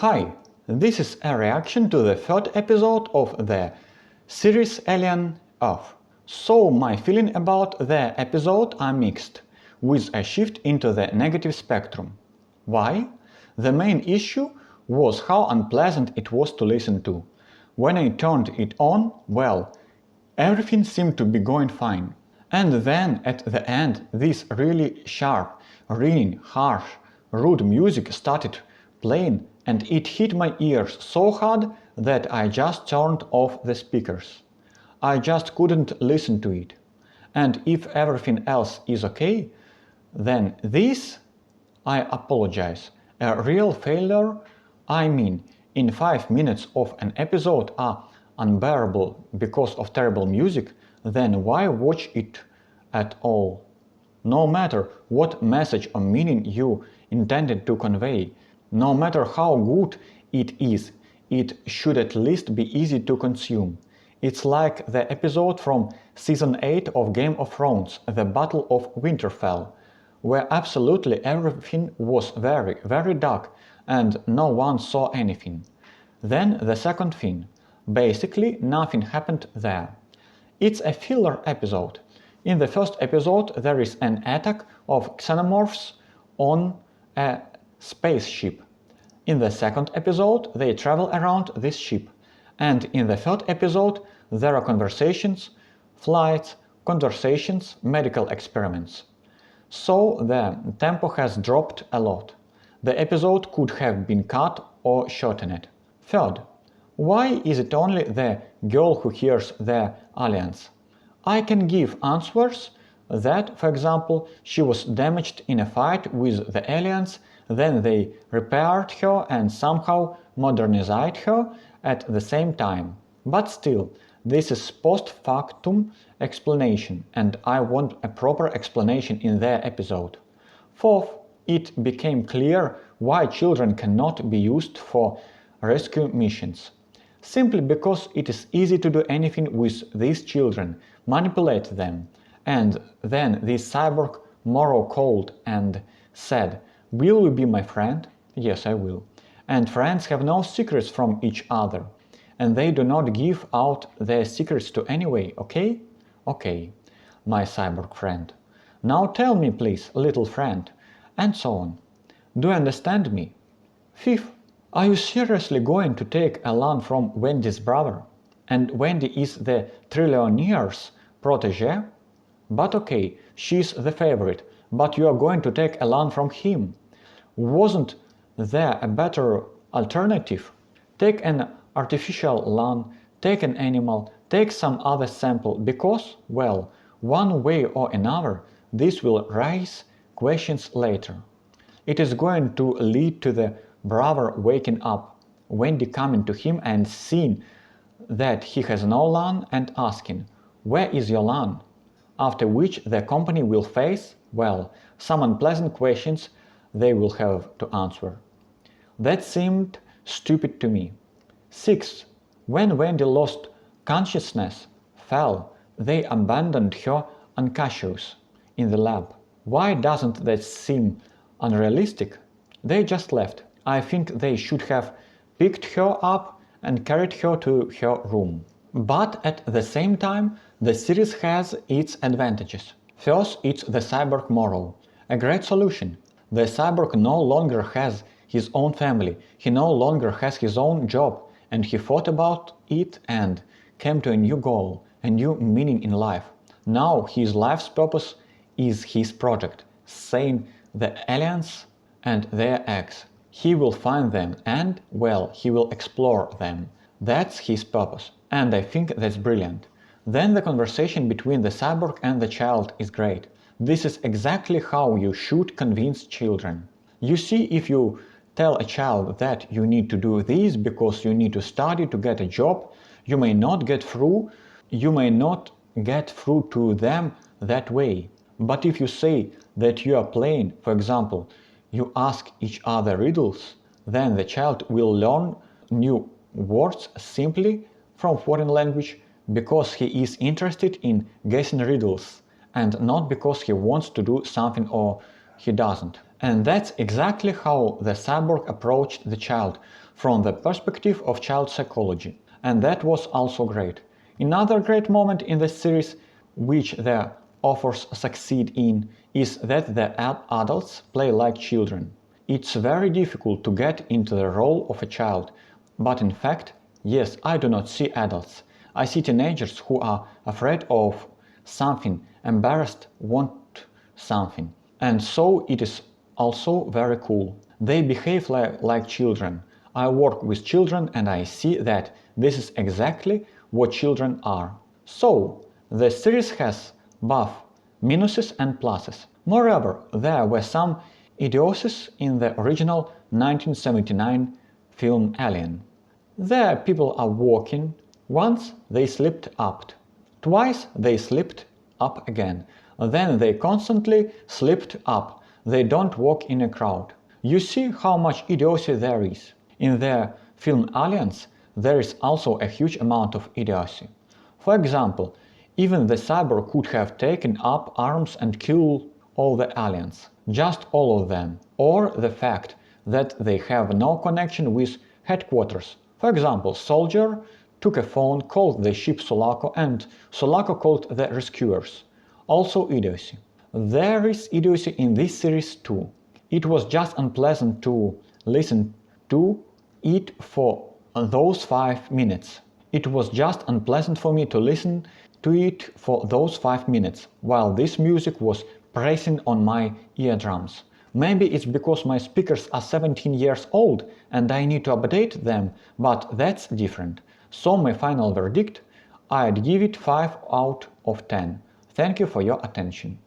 Hi, this is a reaction to the third episode of the series Alien Earth. So my feeling about the episode are mixed, with a shift into the negative spectrum. Why? The main issue was how unpleasant it was to listen to. When I turned it on, well, everything seemed to be going fine. And then at the end, this really sharp, ringing, harsh, rude music started playing, and it hit my ears so hard that I just turned off the speakers. I just couldn't listen to it. And if everything else is okay, then this, I apologize, a real failure. I mean, in 5 minutes of an episode are unbearable because of terrible music, then why watch it at all? No matter what message or meaning you intended to convey, no matter how good it is, it should at least be easy to consume. It's like the episode from Season 8 of Game of Thrones, The Battle of Winterfell, where absolutely everything was very, very dark and no one saw anything. Then the second thing. Basically, nothing happened there. It's a filler episode. In the first episode, there is an attack of xenomorphs on a spaceship. In the second episode, they travel around this ship. And in the third episode, there are conversations, flights, conversations, medical experiments. So the tempo has dropped a lot. The episode could have been cut or shortened. Third, why is it only the girl who hears the aliens? I can give answers that, for example, she was damaged in a fight with the aliens, then they repaired her and somehow modernized her at the same time. But still, this is post-factum explanation, and I want a proper explanation in their episode. Fourth, it became clear why children cannot be used for rescue missions. Simply because it is easy to do anything with these children, manipulate them. And then this cyborg Morrow called and said, "Will you be my friend?" Yes, I will. And friends have no secrets from each other. And they do not give out their secrets to anyway, okay? Okay, my cyborg friend. Now tell me please, little friend. And so on. Do you understand me? Fifth, are you seriously going to take Alan from Wendy's brother? And Wendy is the trillionaire's protege? But okay, she's the favorite, but you are going to take Alan from him. Wasn't there a better alternative? Take an artificial Alan, take an animal, take some other sample, because, well, one way or another, this will raise questions later. It is going to lead to the brother waking up, Wendy coming to him and seeing that he has no Lan and asking, "Where is your Lan?" After which the company will face, well, some unpleasant questions they will have to answer. That seemed stupid to me. Sixth, when Wendy lost consciousness, fell, they abandoned her unconscious in the lab. Why doesn't that seem unrealistic? They just left. I think they should have picked her up and carried her to her room. But at the same time, the series has its advantages. First, it's the cyborg Morrow. A great solution. The cyborg no longer has his own family, he no longer has his own job, and he thought about it and came to a new goal, a new meaning in life. Now his life's purpose is his project, saying the aliens and their eggs. He will find them and, well, he will explore them. That's his purpose, and I think that's brilliant. Then the conversation between the cyborg and the child is great. This is exactly how you should convince children. You see, if you tell a child that you need to do this because you need to study to get a job, you may not get through to them that way. But if you say that you are playing, for example, you ask each other riddles, then the child will learn new words simply from foreign language because he is interested in guessing riddles and not because he wants to do something or he doesn't. And that's exactly how the cyborg approached the child, from the perspective of child psychology. And that was also great. Another great moment in the series, which the authors succeed in, is that the adults play like children. It's very difficult to get into the role of a child, but in fact, yes, I do not see adults. I see teenagers who are afraid of something, embarrassed, want something. And so it is also very cool. They behave like children. I work with children and I see that this is exactly what children are. So, the series has both minuses and pluses. Moreover, there were some idiocies in the original 1979 film Alien. There people are walking, once they slipped up, twice they slipped up again, then they constantly slipped up, they don't walk in a crowd. You see how much idiocy there is. In the film Aliens, there is also a huge amount of idiocy. For example, even the cyborg could have taken up arms and killed all the aliens, just all of them, or the fact that they have no connection with headquarters. For example, Soldier took a phone, called the ship Sulaco, and Sulaco called the rescuers. Also idiocy. There is idiocy in this series too. It was just unpleasant to listen to it for those 5 minutes. It was just unpleasant for me to listen to it for those 5 minutes, while this music was pressing on my eardrums. Maybe it's because my speakers are 17 years old and I need to update them, but that's different. So my final verdict, I'd give it 5 out of 10. Thank you for your attention.